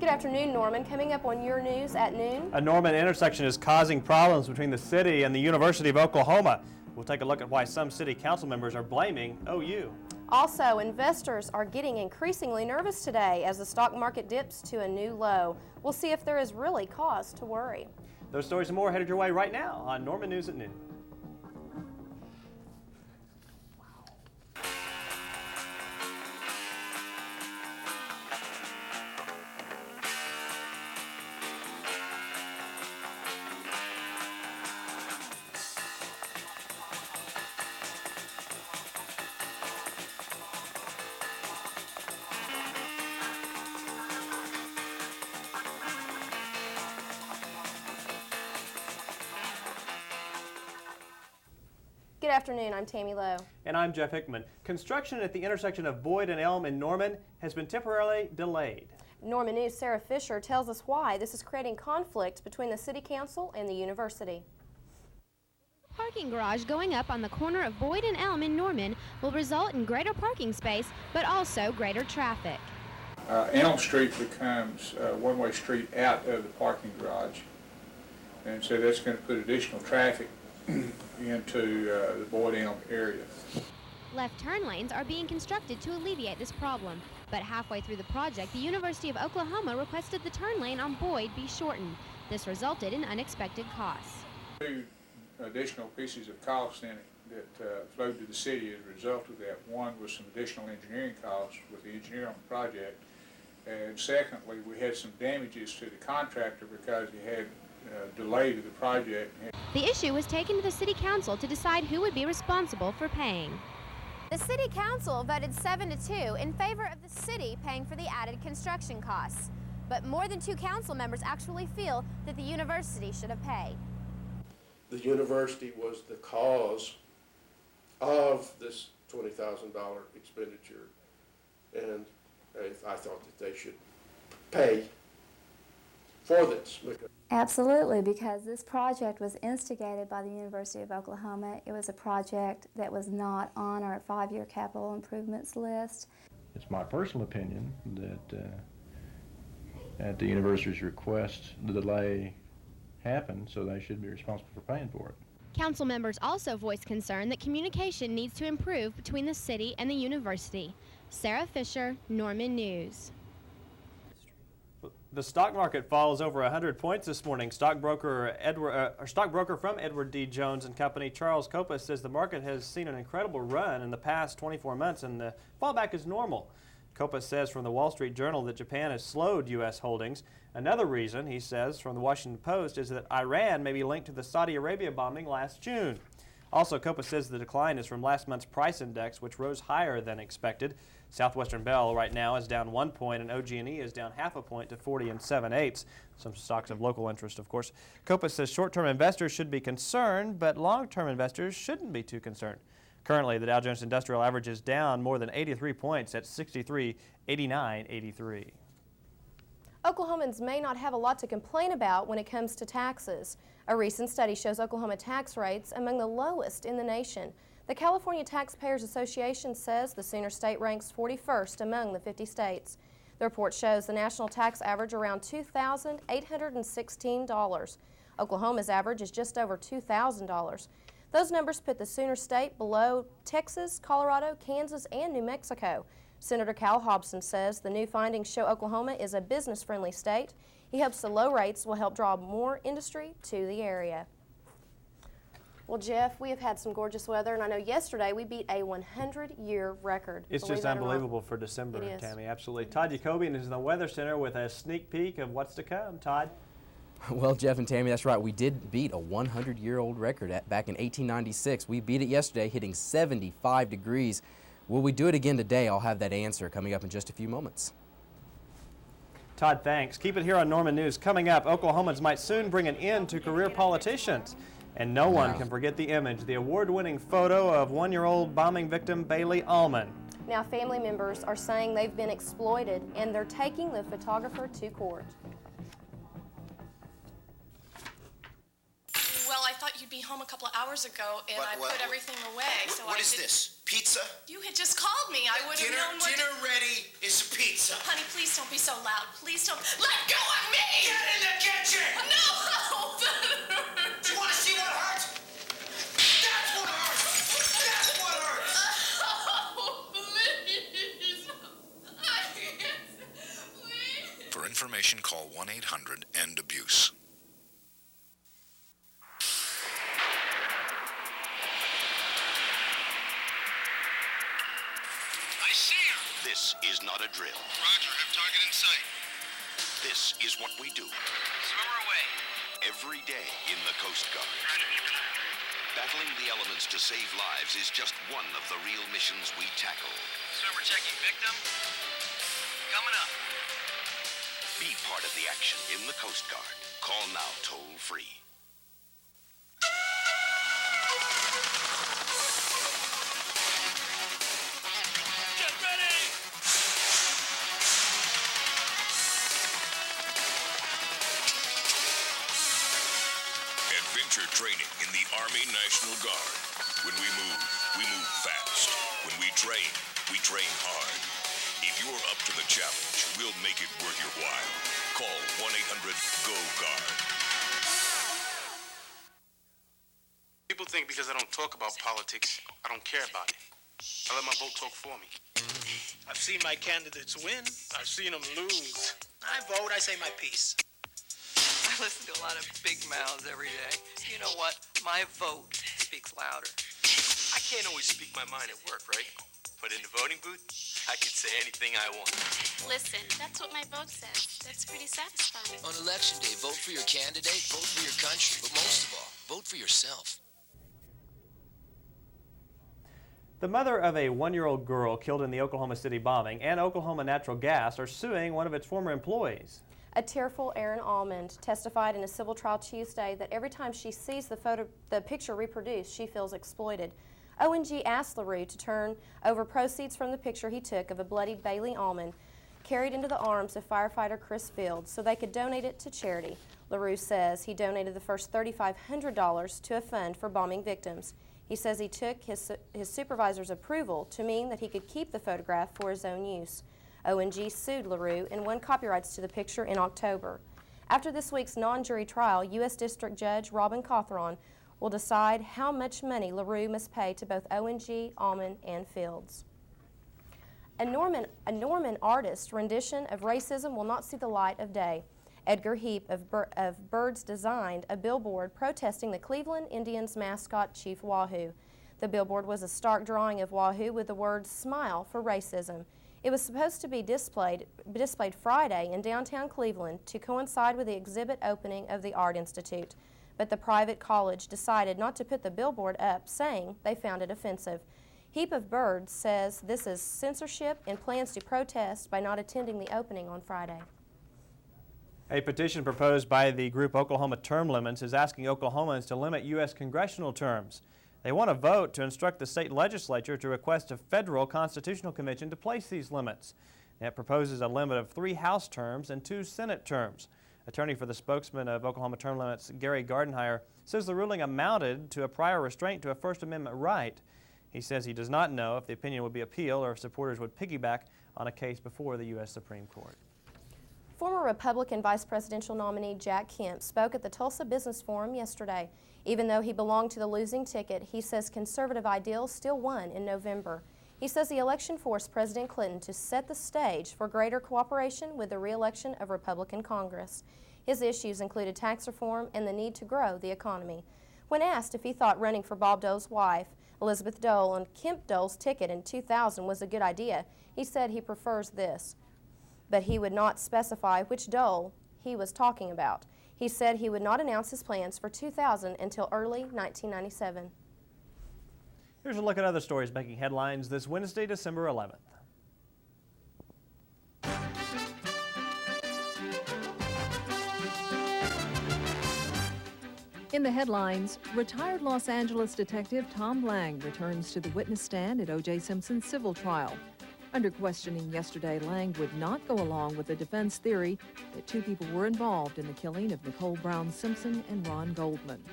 Good afternoon, Norman. Coming up on your news at noon. A Norman intersection is causing problems between the city and the University of Oklahoma. We'll take a look at why some city council members are blaming OU. Also, investors are getting increasingly nervous today as the stock market dips to a new low. We'll see if there is really cause to worry. Those stories and more headed your way right now on Norman News at Noon. Good afternoon, I'm Tammy Lowe. And I'm Jeff Hickman. Construction at the intersection of Boyd and Elm in Norman has been temporarily delayed. Norman News' Sarah Fisher tells us why this is creating conflict between the City Council and the university. Parking garage going up on the corner of Boyd and Elm in Norman will result in greater parking space, but also greater traffic. Elm Street becomes a one-way street out of the parking garage, and so that's going to put additional traffic into the Boyd Elm area. Left turn lanes are being constructed to alleviate this problem, but halfway through the project, the University of Oklahoma requested the turn lane on Boyd be shortened. This resulted in unexpected costs. Two additional pieces of cost in it that flowed to the city as a result of that. One was some additional engineering costs with the engineer on the project, and secondly, we had some damages to the contractor because he had delay to the project. The issue was taken to the City Council to decide who would be responsible for paying. The City Council voted 7-2 in favor of the city paying for the added construction costs. But more than 2 council members actually feel that the university should have paid. The university was the cause of this $20,000 expenditure, and I thought that they should pay for this. Absolutely, because this project was instigated by the University of Oklahoma. It was a project that was not on our 5-year capital improvements list. It's my personal opinion that at the university's request, the delay happened, so they should be responsible for paying for it. Council members also voiced concern that communication needs to improve between the city and the university. Sarah Fisher, Norman News. The stock market falls over 100 points this morning. Stockbroker from Edward D. Jones and Company, Charles Copas, says the market has seen an incredible run in the past 24 months and the fallback is normal. Copas says from the Wall Street Journal that Japan has slowed U.S. holdings. Another reason, he says, from the Washington Post is that Iran may be linked to the Saudi Arabia bombing last June. Also, Copas says the decline is from last month's price index, which rose higher than expected. Southwestern Bell right now is down 1 point, and OG&E is down half a point to 40 7/8. Some stocks of local interest, of course. Copas says short-term investors should be concerned, but long-term investors shouldn't be too concerned. Currently, the Dow Jones Industrial Average is down more than 83 points at 63,8983. Oklahomans may not have a lot to complain about when it comes to taxes. A recent study shows Oklahoma tax rates among the lowest in the nation. The California Taxpayers Association says the Sooner State ranks 41st among the 50 states. The report shows the national tax average around $2,816. Oklahoma's average is just over $2,000. Those numbers put the Sooner State below Texas, Colorado, Kansas, and New Mexico. Senator Cal Hobson says the new findings show Oklahoma is a business-friendly state. He hopes the low rates will help draw more industry to the area. Well, Jeff, we have had some gorgeous weather, and I know yesterday we beat a 100-year record. It's just unbelievable for December, Tammy, absolutely. Todd Jacobian is in the Weather Center with a sneak peek of what's to come. Todd? Well, Jeff and Tammy, that's right. We did beat a 100-year-old record back in 1896. We beat it yesterday, hitting 75 degrees. Will we do it again today? I'll have that answer coming up in just a few moments. Todd, thanks. Keep it here on Norman News. Coming up, Oklahomans might soon bring an end to career politicians. And no one can forget the image, the award-winning photo of 1-year-old bombing victim Bailey Allman. Now, family members are saying they've been exploited, and they're taking the photographer to court. Well, I thought you'd be home a couple of hours ago, and I put everything away. What is this? Pizza? You had just called me. I would have known what... Dinner ready is pizza. Honey, please don't be so loud. Please don't... Let go of me! Get in the kitchen! No! That hurts. Do you want to see what hurts? That's what hurts! That's what hurts! Oh, please. I can't. Please. For information, call 1-800-END-ABUSE. I see her! This is not a drill. Roger, have target in sight. This is what we do. Swimmer away. Every day in the Coast Guard. Battling the elements to save lives is just one of the real missions we tackle. Swimmer checking victim. Coming up. Be part of the action in the Coast Guard. Call now toll free. Get ready! Adventure training in the Army National Guard. When we move fast. When we train hard. If you're up to the challenge, we'll make it worth your while. Call 1-800-GO-GUARD. People think because I don't talk about politics, I don't care about it. I let my vote talk for me. I've seen my candidates win. I've seen them lose. I vote, I say my piece. I listen to a lot of big mouths every day. You know what? My vote speaks louder. I can't always speak my mind at work, right? But in the voting booth, I can say anything I want. Listen, that's what my vote says. That's pretty satisfying. On election day, vote for your candidate, vote for your country, but most of all, vote for yourself. The mother of a 1-year-old girl killed in the Oklahoma City bombing and Oklahoma Natural Gas are suing one of its former employees. A tearful Erin Almond testified in a civil trial Tuesday that every time she sees the picture reproduced, she feels exploited. ONG asked LaRue to turn over proceeds from the picture he took of a bloodied Bailey Almond carried into the arms of firefighter Chris Fields so they could donate it to charity. LaRue says he donated the first $3,500 to a fund for bombing victims. He says he took his supervisor's approval to mean that he could keep the photograph for his own use. ONG sued LaRue and won copyrights to the picture in October. After this week's non-jury trial, U.S. District Judge Robin Cawthron will decide how much money LaRue must pay to both ONG, Almond, and Fields. A Norman artist rendition of Racism will not see the light of day. Edgar Heap of Birds designed a billboard protesting the Cleveland Indians mascot Chief Wahoo. The billboard was a stark drawing of Wahoo with the words "Smile for Racism." It was supposed to be displayed Friday in downtown Cleveland to coincide with the exhibit opening of the Art Institute, but the private college decided not to put the billboard up, saying they found it offensive. Heap of Birds says this is censorship and plans to protest by not attending the opening on Friday. A petition proposed by the group Oklahoma Term Limits is asking Oklahomans to limit U.S. congressional terms. They want a vote to instruct the state legislature to request a federal constitutional convention to place these limits. It proposes a limit of 3 House terms and 2 Senate terms. Attorney for the spokesman of Oklahoma Term Limits, Gary Gardenhire, says the ruling amounted to a prior restraint to a First Amendment right. He says he does not know if the opinion would be appealed or if supporters would piggyback on a case before the U.S. Supreme Court. Former Republican vice presidential nominee Jack Kemp spoke at the Tulsa Business Forum yesterday. Even though he belonged to the losing ticket, he says conservative ideals still won in November. He says the election forced President Clinton to set the stage for greater cooperation with the re-election of Republican Congress. His issues included tax reform and the need to grow the economy. When asked if he thought running for Bob Dole's wife, Elizabeth Dole, on Kemp Dole's ticket in 2000 was a good idea, he said he prefers this. But he would not specify which Dole he was talking about. He said he would not announce his plans for 2000 until early 1997. Here's a look at other stories making headlines this Wednesday, December 11th. In the headlines, retired Los Angeles detective Tom Lang returns to the witness stand at O.J. Simpson's civil trial. Under questioning yesterday, Lang would not go along with the defense theory that 2 people were involved in the killing of Nicole Brown Simpson and Ron Goldman.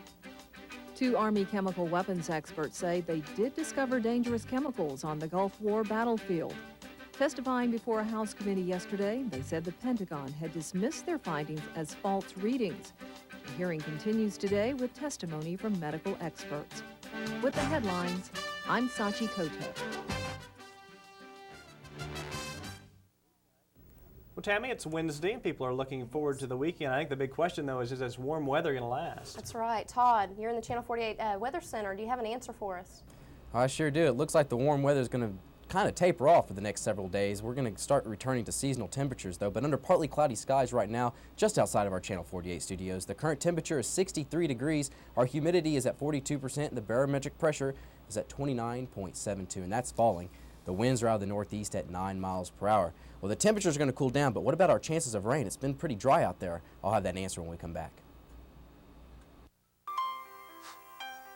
Two Army chemical weapons experts say they did discover dangerous chemicals on the Gulf War battlefield. Testifying before a House committee yesterday, they said the Pentagon had dismissed their findings as false readings. The hearing continues today with testimony from medical experts. With the headlines, I'm Sachi Koto. Well, Tammy, it's Wednesday and people are looking forward to the weekend. I think the big question, though, is this warm weather going to last? That's right. Todd, you're in the Channel 48 Weather Center. Do you have an answer for us? I sure do. It looks like the warm weather is going to kind of taper off for the next several days. We're going to start returning to seasonal temperatures, though, but under partly cloudy skies right now, just outside of our Channel 48 studios. The current temperature is 63 degrees. Our humidity is at 42%, and the barometric pressure is at 29.72, and that's falling. The winds are out of the northeast at 9 miles per hour. Well, the temperatures are going to cool down, but what about our chances of rain? It's been pretty dry out there. I'll have that answer when we come back.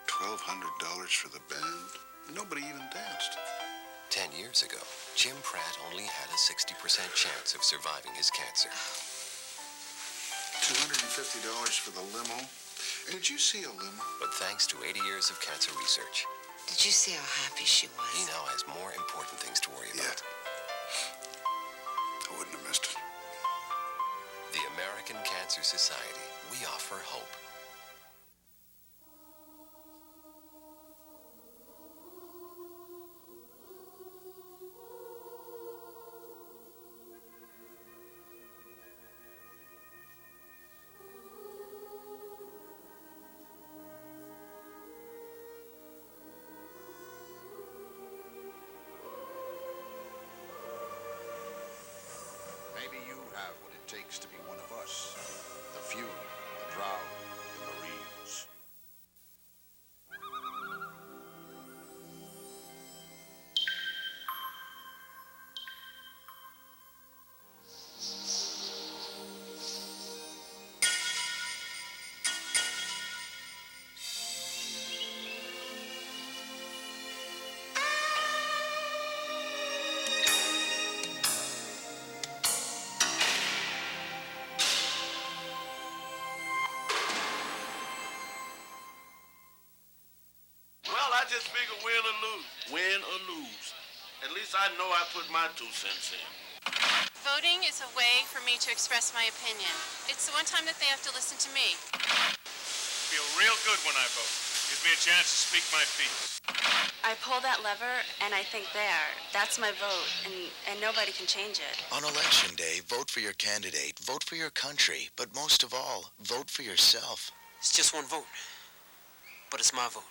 $1,200 for the band? Nobody even danced. 10 years ago, Jim Pratt only had a 60% chance of surviving his cancer. $250 for the limo? Did you see a limo? But thanks to 80 years of cancer research, did you see how happy she was? he now has more important things to worry about. I wouldn't have missed it. The American Cancer Society. We offer hope. Maybe you have what it takes to be one of us. The few, the proud, the Marines. I just figure win or lose. Win or lose. At least I know I put my 2 cents in. Voting is a way for me to express my opinion. It's the one time that they have to listen to me. Feel real good when I vote. Gives me a chance to speak my piece. I pull that lever and I think that's my vote, and nobody can change it. On Election Day, vote for your candidate, vote for your country, but most of all, vote for yourself. It's just one vote, but it's my vote.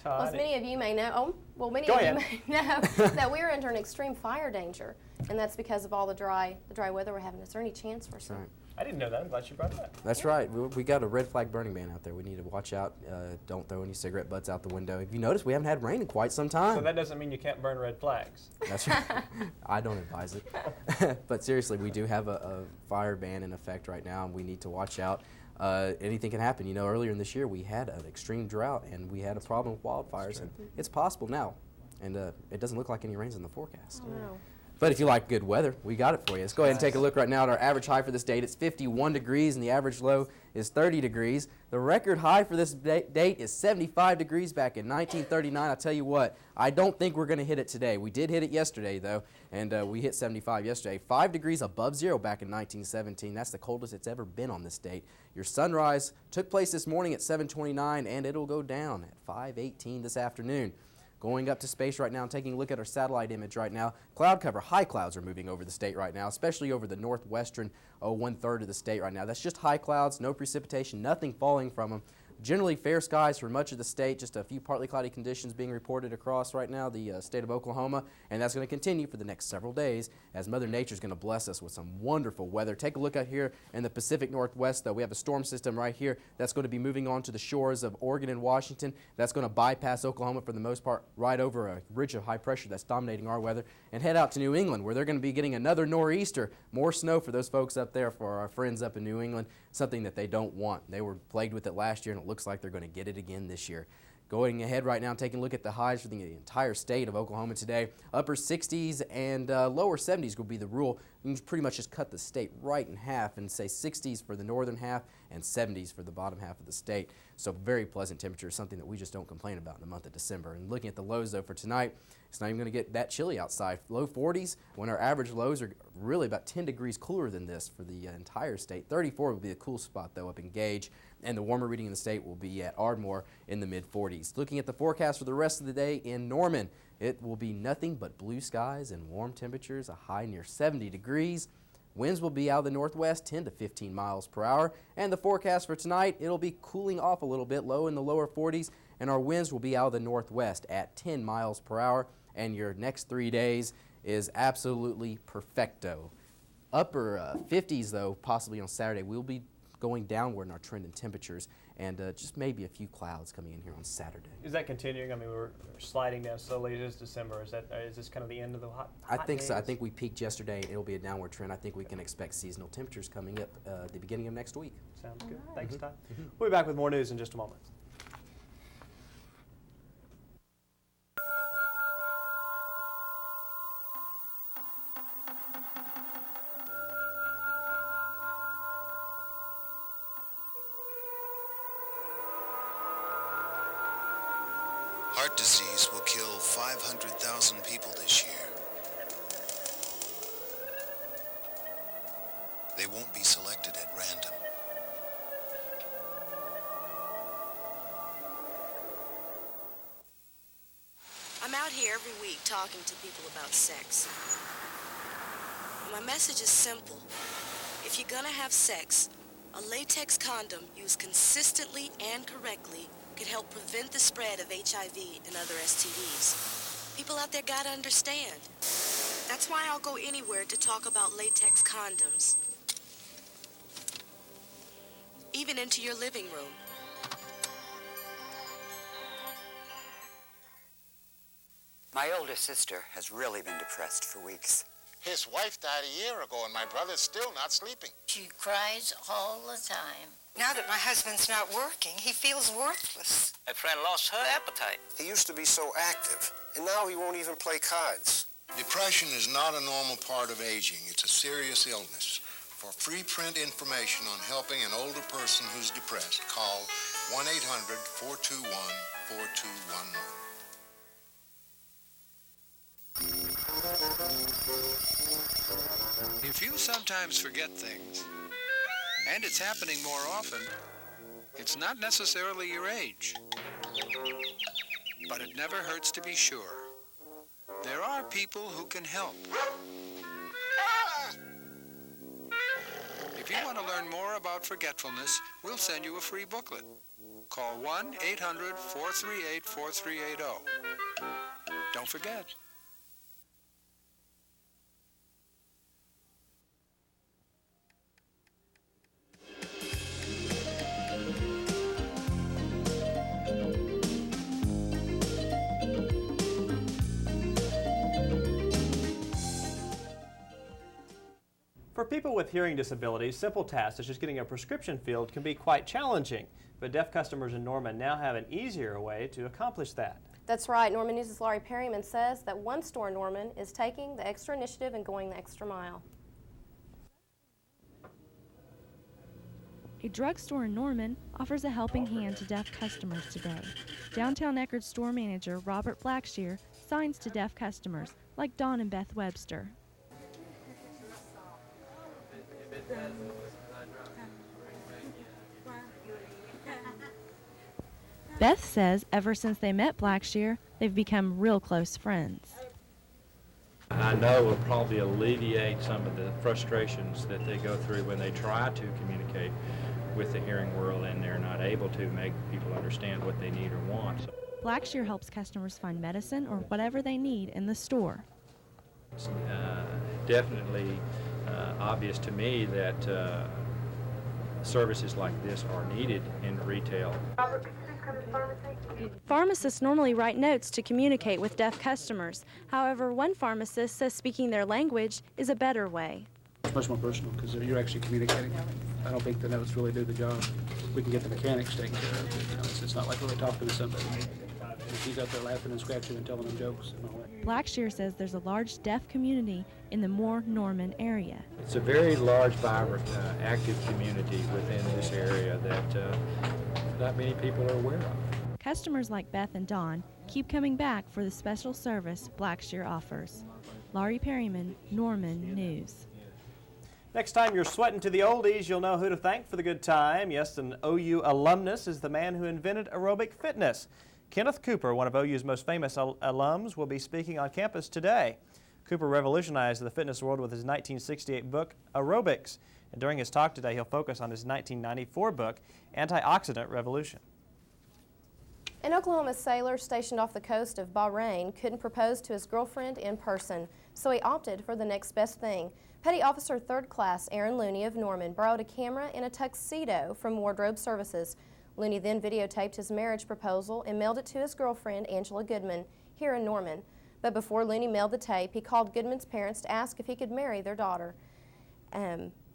Well, as many of you may know, many Go of ahead. you may know that we're under an extreme fire danger, and that's because of all the dry weather we're having. Is there any chance for some? Right. I didn't know that. I'm glad you brought that. That's right. We got a red flag burning ban out there. We need to watch out. Don't throw any cigarette butts out the window. If you notice, we haven't had rain in quite some time. So that doesn't mean you can't burn red flags. That's right. I don't advise it. But seriously, we do have a fire ban in effect right now, and we need to watch out. Anything can happen. You know, earlier in this year, we had an extreme drought, and we had a problem with wildfires, and it's possible now. And it doesn't look like any rain's in the forecast. Oh, no. But if you like good weather, we got it for you. Let's go ahead and take a look right now at our average high for this date. It's 51 degrees, and the average low is 30 degrees. The record high for this date is 75 degrees back in 1939. I'll tell you what, I don't think we're going to hit it today. We did hit it yesterday, though, and we hit 75 yesterday. 5 degrees above zero back in 1917. That's the coldest it's ever been on this date. Your sunrise took place this morning at 7:29, and it'll go down at 5:18 this afternoon. Going up to space right now and taking a look at our satellite image right now. Cloud cover, high clouds are moving over the state right now, especially over the northwestern 1/3 of the state right now. That's just high clouds, no precipitation, nothing falling from them. Generally fair skies for much of the state, just a few partly cloudy conditions being reported across right now the state of Oklahoma, and that's going to continue for the next several days as Mother Nature is going to bless us with some wonderful weather. Take a look out here in the Pacific Northwest, though. We have a storm system right here that's going to be moving on to the shores of Oregon and Washington. That's going to bypass Oklahoma for the most part, right over a ridge of high pressure that's dominating our weather, and head out to New England, where they're going to be getting another nor'easter. More snow for those folks up there, for our friends up in New England, something that they don't want. They were plagued with it last year, and it looks like they're going to get it again this year. Going ahead right now, taking a look at the highs for the entire state of Oklahoma today. Upper 60s and lower 70s will be the rule. you can pretty much just cut the state right in half and say 60s for the northern half and 70s for the bottom half of the state. So very pleasant temperature, something that we just don't complain about in the month of December. And looking at the lows though for tonight, it's not even going to get that chilly outside. Low 40s when our average lows are really about 10 degrees cooler than this for the entire state. 34 will be a cool spot though up in Gage, and the warmer reading in the state will be at Ardmore in the mid 40s. Looking at the forecast for the rest of the day in Norman, it will be nothing but blue skies and warm temperatures, a high near 70 degrees. Winds will be out of the northwest 10 to 15 miles per hour. And the forecast for tonight, it'll be cooling off a little bit, low in the lower 40s, and our winds will be out of the northwest at 10 miles per hour. And your next 3 days is absolutely perfecto. Upper 50s though, possibly on Saturday. We'll be going downward in our trend in temperatures, and just maybe a few clouds coming in here on Saturday. Is that continuing? I mean, we're sliding down slowly. It is December. Is this kind of the end of the hot I think days? so. I think we peaked yesterday. It'll be a downward trend. I think we can expect seasonal temperatures coming up at the beginning of next week. Sounds good. Thanks, Todd. We'll be back with more news in just a moment. Heart disease will kill 500,000 people this year. They won't be selected at random. I'm out here every week talking to people about sex. My message is simple. If you're gonna have sex, a latex condom used consistently and correctly could help prevent the spread of HIV and other STDs. People out there gotta understand. That's why I'll go anywhere to talk about latex condoms. Even into your living room. My older sister has really been depressed for weeks. His wife died a year ago, and my brother's still not sleeping. She cries all the time. Now that my husband's not working, he feels worthless. My friend lost her appetite. He used to be so active, and now he won't even play cards. Depression is not a normal part of aging. It's a serious illness. For free print information on helping an older person who's depressed, call 1-800-421-4211. If you sometimes forget things, and it's happening more often, it's not necessarily your age. But it never hurts to be sure. There are people who can help. If you want to learn more about forgetfulness, we'll send you a free booklet. Call 1-800-438-4380. Don't forget. For people with hearing disabilities, simple tasks such as getting a prescription filled can be quite challenging, but deaf customers in Norman now have an easier way to accomplish that. That's right. Norman News' Laurie Perryman says that one store in Norman is taking the extra initiative and going the extra mile. A drugstore in Norman offers a helping hand to deaf customers today. Downtown Eckerd store manager Robert Blackshear signs to deaf customers like Dawn and Beth Webster. Beth says ever since they met Blackshear, they've become real close friends. I know will probably alleviate some of the frustrations that they go through when they try to communicate with the hearing world and they're not able to make people understand what they need or want. So Blackshear helps customers find medicine or whatever they need in the store. it's definitely obvious to me that services like this are needed in retail. Pharmacists normally write notes to communicate with deaf customers. However, one pharmacist says speaking their language is a better way. It's much more personal because you're actually communicating. I don't think the notes really do the job. We can get the mechanics taken care of. It's not like really talking to somebody. And he's out there laughing and scratching and telling them jokes and all that. Blackshear says there's a large deaf community in the Moore Norman area. It's a very large, vibrant, active community within this area that not many people are aware of. Customers like Beth and Don keep coming back for the special service Blackshear offers. Laurie Perryman, Norman News. Next time you're sweating to the oldies, you'll know who to thank for the good time. Yes, an OU alumnus is the man who invented aerobic fitness. Kenneth Cooper, one of OU's most famous alums, will be speaking on campus today. Cooper revolutionized the fitness world with his 1968 book, Aerobics. And during his talk today, he'll focus on his 1994 book, Antioxidant Revolution. An Oklahoma sailor stationed off the coast of Bahrain couldn't propose to his girlfriend in person, so he opted for the next best thing. Petty Officer 3rd Class Aaron Looney of Norman borrowed a camera and a tuxedo from Wardrobe Services. Looney then videotaped his marriage proposal and mailed it to his girlfriend, Angela Goodman, here in Norman. But before Looney mailed the tape, he called Goodman's parents to ask if he could marry their daughter.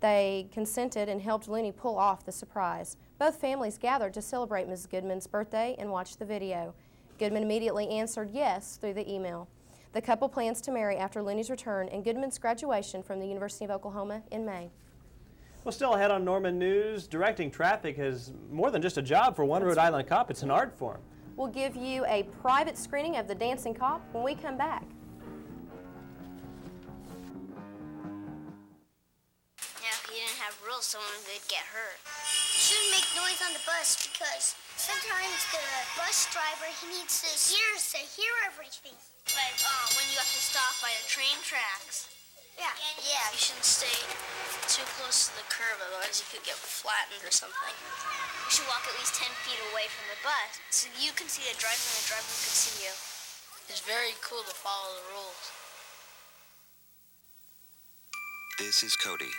They consented and helped Looney pull off the surprise. Both families gathered to celebrate Ms. Goodman's birthday and watch the video. Goodman immediately answered yes through the email. The couple plans to marry after Looney's return and Goodman's graduation from the University of Oklahoma in May. Well, still ahead on Norman News, directing traffic is more than just a job for one Rhode Island cop. It's an art form. We'll give you a private screening of The Dancing Cop when we come back. If you didn't have rules, someone would get hurt. You shouldn't make noise on the bus because sometimes the bus driver, he needs his ears to hear everything. Like when you have to stop by the train tracks. Yeah. You shouldn't stay too close to the curb, otherwise you could get flattened or something. You should walk at least 10 feet away from the bus so you can see the driver and the driver can see you. It's very cool to follow the rules. This is Cody.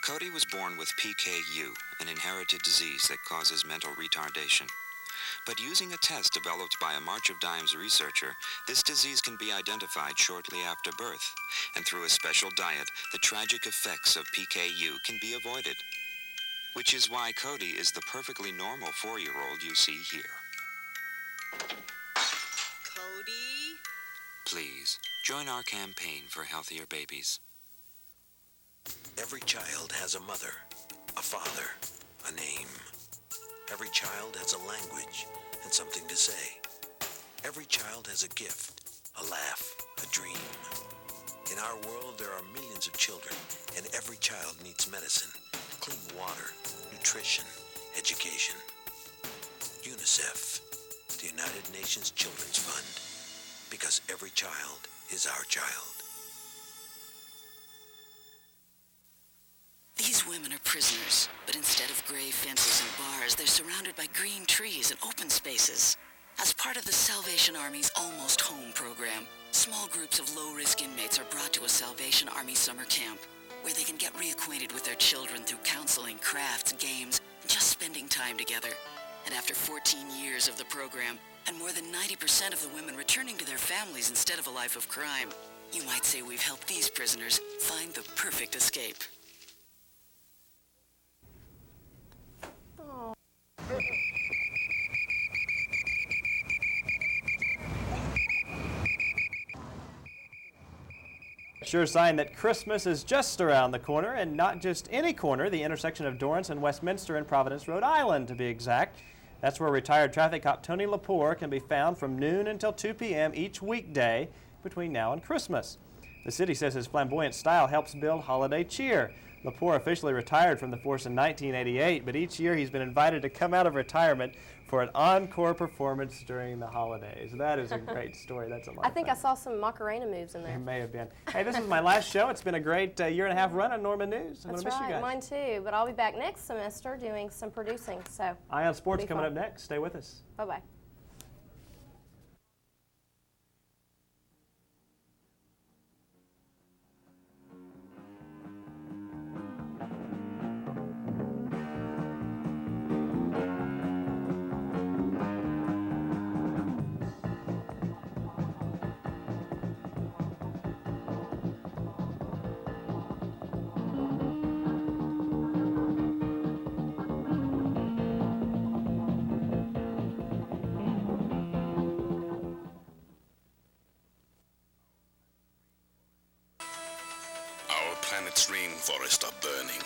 Cody was born with PKU, an inherited disease that causes mental retardation. But using a test developed by a March of Dimes researcher, this disease can be identified shortly after birth. And through a special diet, the tragic effects of PKU can be avoided. Which is why Cody is the perfectly normal 4-year-old you see here. Cody? Please, join our campaign for healthier babies. Every child has a mother, a father, a name. Every child has a language and something to say. Every child has a gift, a laugh, a dream. In our world, there are millions of children, and every child needs medicine, clean water, nutrition, education. UNICEF, the United Nations Children's Fund, because every child is our child. These women are prisoners, but instead of gray fences and bars, they're surrounded by green trees and open spaces. As part of the Salvation Army's Almost Home program, small groups of low-risk inmates are brought to a Salvation Army summer camp, where they can get reacquainted with their children through counseling, crafts, games, and just spending time together. And after 14 years of the program, and more than 90% of the women returning to their families instead of a life of crime, you might say we've helped these prisoners find the perfect escape. Sure sign that Christmas is just around the corner, and not just any corner, the intersection of Dorrance and Westminster in Providence, Rhode Island, to be exact. That's where retired traffic cop Tony Lepore can be found from noon until 2 p.m. each weekday between now and Christmas. The city says his flamboyant style helps build holiday cheer. Lepore officially retired from the force in 1988, but each year he's been invited to come out of retirement for an encore performance during the holidays. That is a great story. That's a lot I think I saw some Macarena moves in there. There may have been. Hey, this is my last show. It's been a great year and a half run on Norman News. I'm That's going to miss you right, guys. mine too, but I'll be back next semester doing some producing, so. Ion Sports it'll be coming fun. up next. Stay with us. Bye-bye. planet's rainforests are burning.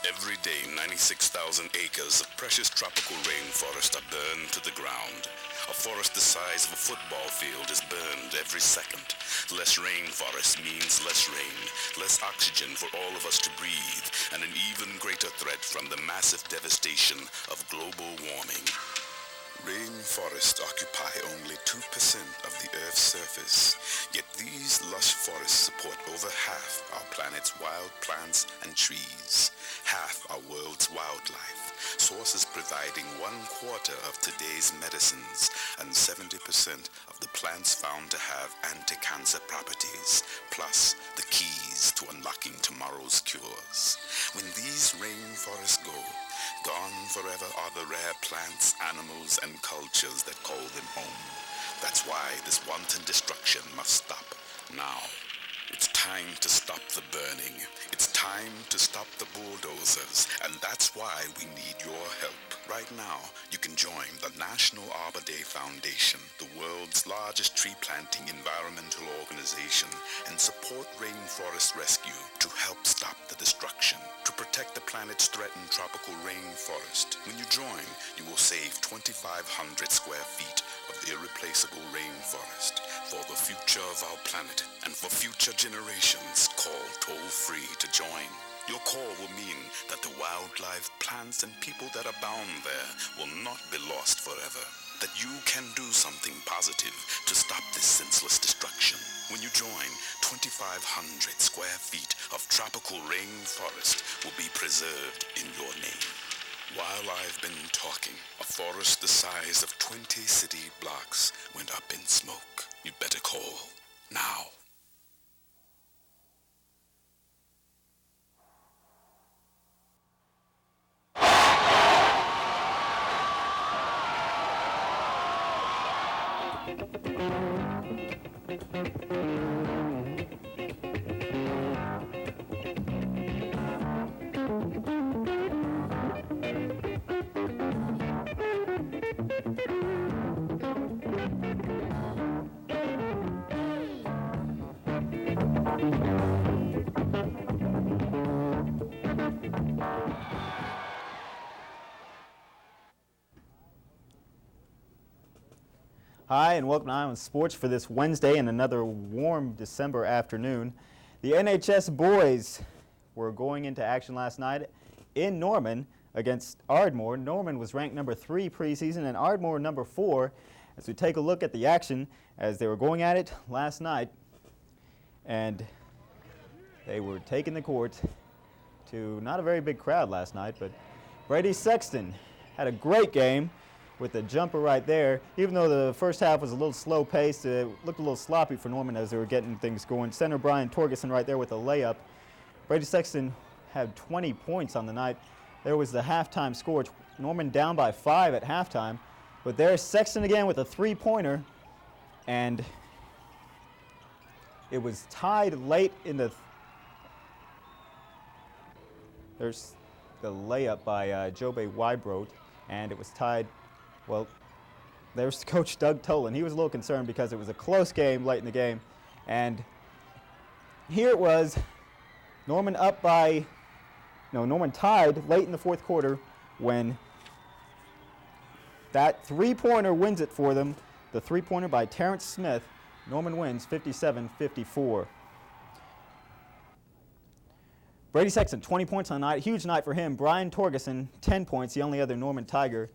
Every day, 96,000 acres of precious tropical rainforest are burned to the ground. A forest the size of a football field is burned every second. Less rainforest means less rain, less oxygen for all of us to breathe, and an even greater threat from the massive devastation of global warming. Rainforests occupy only 2% of the Earth's surface, yet these lush forests support over half our planet's wild plants and trees, half our world's wildlife, sources providing 1/4 of today's medicines and 70% of the plants found to have anti-cancer properties, plus the keys to unlocking tomorrow's cures. When these rainforests go, gone forever are the rare plants, animals, and cultures that call them home. That's why this wanton destruction must stop now. It's time to stop the burning. It's time to stop the bulldozers, and that's why we need your help. Right now, you can join the National Arbor Day Foundation, the world's largest tree planting environmental organization, and support rainforest rescue to help stop the destruction, to protect the planet's threatened tropical rainforest. When you join, you will save 2,500 square feet of irreplaceable rainforest for the future of our planet and for future generations. Call toll-free to join. Your call will mean that the wildlife, plants, and people that abound there will not be lost forever. That you can do something positive to stop this senseless destruction. When you join, 2,500 square feet of tropical rainforest will be preserved in your name. While I've been talking, a forest the size of 20 city blocks went up in smoke. You better call now. Hi, and welcome to Island Sports for this Wednesday and another warm December afternoon. The NHS boys were going into action last night in Norman against Ardmore. Norman was ranked number 3 preseason and Ardmore number 4. As we take a look at the action as they were going at it last night, and they were taking the court to not a very big crowd last night, but Brady Sexton had a great game with the jumper right there. Even though the first half was a little slow paced, it looked a little sloppy for Norman as they were getting things going. Center Brian Torgerson right there with a layup. Brady Sexton had 20 points on the night. There was the halftime score. Norman down by 5 at halftime. But there's Sexton again with a 3-pointer. And it was tied late in the... There's the layup by Jobe Wybrodt. And it was tied... Well, there's Coach Doug Tolan. He was a little concerned because it was a close game late in the game. And here it was, Norman tied late in the fourth quarter when that 3-pointer wins it for them. The 3-pointer by Terrence Smith. Norman wins 57-54. Brady Sexton, 20 points on the night. Huge night for him. Brian Torgerson, 10 points, the only other Norman Tiger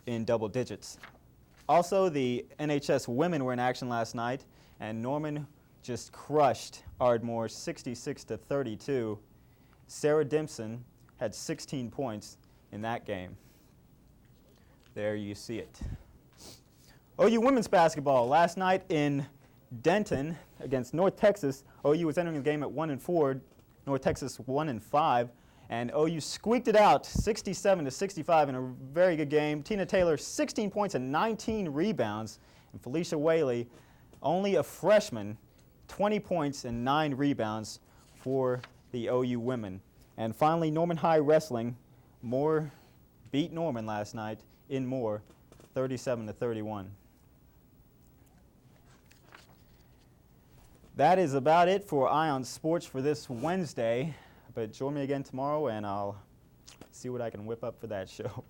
in double digits. Also, the NHS women were in action last night, and Norman just crushed Ardmore 66-32. Sarah Dimpson had 16 points in that game. There you see it. OU women's basketball last night in Denton against North Texas. OU was entering the game at 1-4, North Texas 1-5. And OU squeaked it out 67-65 in a very good game. Tina Taylor, 16 points and 19 rebounds. And Felicia Whaley, only a freshman, 20 points and 9 rebounds for the OU women. And finally, Norman High Wrestling. Moore beat Norman last night in Moore, 37-31. That is about it for Eye on Sports for this Wednesday. But join me again tomorrow, and I'll see what I can whip up for that show.